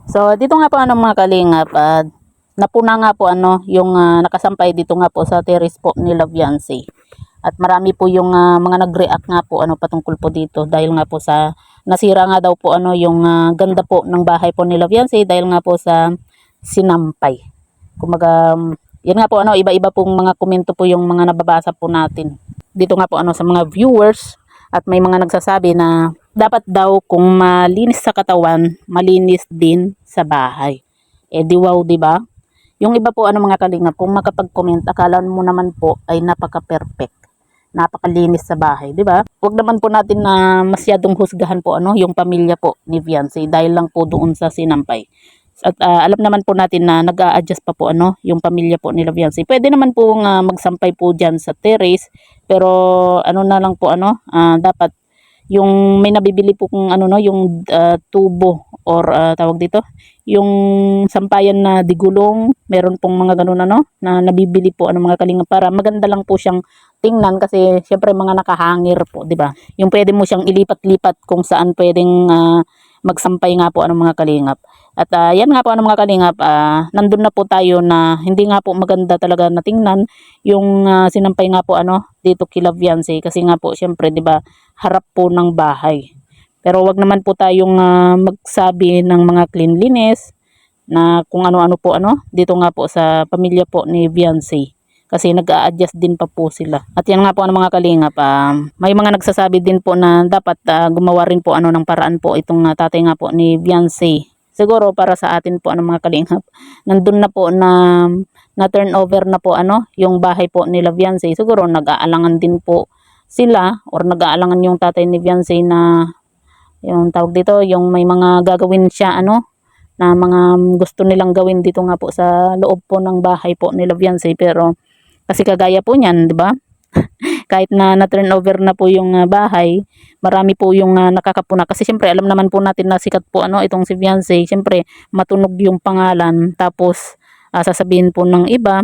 So dito nga po mga kalingap, napuna nga po yung nakasampay dito nga po sa terrace po ni Laviancy. At marami po yung mga nag-react nga po patungkol po dito dahil nga po sa nasira nga daw po yung ganda po ng bahay po ni Laviancy dahil nga po sa sinampay. Kumaga yan nga po iba-iba pong mga komento po yung mga nababasa po natin. Dito nga po sa mga viewers at may mga nagsasabi na dapat daw kung malinis sa katawan, malinis din sa bahay. Di wow, di ba? Yung iba po mga kalingap, kung makapag-comment, akala mo naman po ay napaka-perfect, napakalinis sa bahay, di ba? Huwag naman po natin na masyadong husgahan po yung pamilya po ni Viancy dahil lang po doon sa sinampay. At alam naman po natin na nag-a-adjust pa po yung pamilya po ni Viancy. Pwede naman po magsampay po diyan sa terrace, pero na lang po dapat yung may nabibili po kung yung tubo or tawag dito, yung sampayan na digulong, meron pong mga ganun na nabibili po mga kalinga para maganda lang po siyang tingnan kasi syempre mga nakahangir po, di ba? Yung pwede mo siyang ilipat-lipat kung saan pwedeng magsampay nga po mga kalingap. At yan nga po mga kalingap, nandun na po tayo na hindi nga po maganda talaga na tingnan yung sinampay nga po dito kila Viancy kasi nga po syempre 'di ba harap po ng bahay. Pero wag naman po tayong magsabi ng mga cleanliness na kung ano-ano po dito nga po sa pamilya po ni Viancy. Kasi nag-a-adjust din pa po sila. At yan nga po mga kalingap, may mga nagsasabi din po na dapat gumawa rin po ng paraan po itong tatay nga po ni Viancy. Siguro para sa atin po mga kalingap, nandun na po na turnover na po yung bahay po ni Viancy. Siguro nag-aalangan din po sila or nag-aalangan yung tatay ni Viancy na yung tawag dito, yung may mga gagawin siya na mga gusto nilang gawin dito nga po sa loob po ng bahay po ni Viancy. Pero kasi kagaya po niyan, 'di ba? Kahit na turnover na po yung bahay, marami po yung nakakapuna kasi siyempre alam naman po natin na sikat po itong si Viancy. Siyempre matunog yung pangalan, tapos sasabihin po ng iba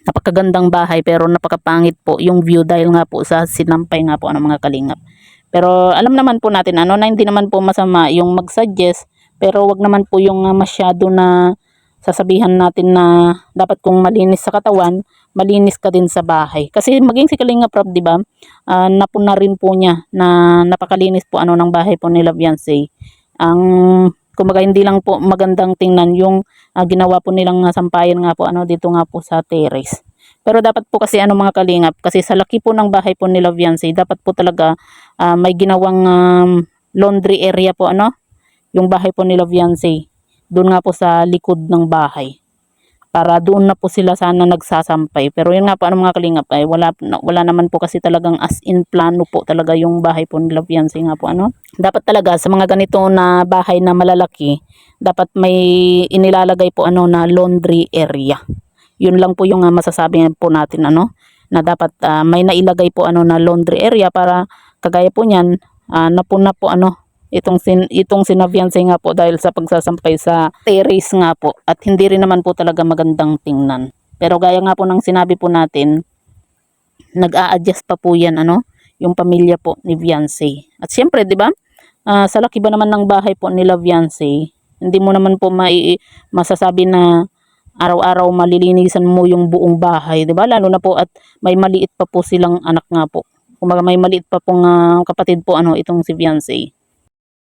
napakagandang bahay pero napakapangit po yung view dahil nga po sa sinampay nga po mga kalingap. Pero alam naman po natin na hindi naman po masama yung mag-suggest, pero wag naman po yung masyado na sasabihan natin na dapat kung malinis sa katawan, malinis ka din sa bahay. Kasi maging si Kalinga Prab, di ba? Napuna rin po niya na napakalinis po ng bahay po ni Viancy. Ang kumbaga hindi lang po magandang tingnan yung ginawa po nilang sampayan nga po dito nga po sa terrace. Pero dapat po kasi mga kalingap, kasi sa laki po ng bahay po ni Viancy, dapat po talaga may ginawang laundry area po yung bahay po ni Viancy. Doon nga po sa likod ng bahay. Para doon na po sila sana nagsasampay. Pero yun nga po mga kalingap ay wala naman po kasi talagang as in plano po talaga yung bahay po ni Viancy nga po Dapat talaga sa mga ganito na bahay na malalaki, dapat may inilalagay po na laundry area. Yun lang po yung masasabi po natin na dapat may nailagay po na laundry area para kagaya po niyan napuna po itong sina Viancy nga po dahil sa pagsasampay sa terrace nga po at hindi rin naman po talaga magandang tingnan. Pero gaya nga po ng sinabi po natin, nag-a-adjust pa po yan yung pamilya po ni Viancy. At siyempre 'di ba? Sa laki ba naman ng bahay po ni Viancy, hindi mo naman po masasabi na araw-araw malilinisan mo yung buong bahay, 'di ba? Lalo na po at may maliit pa po silang anak nga po. Kumaga may maliit pa pong kapatid po itong si Viancy.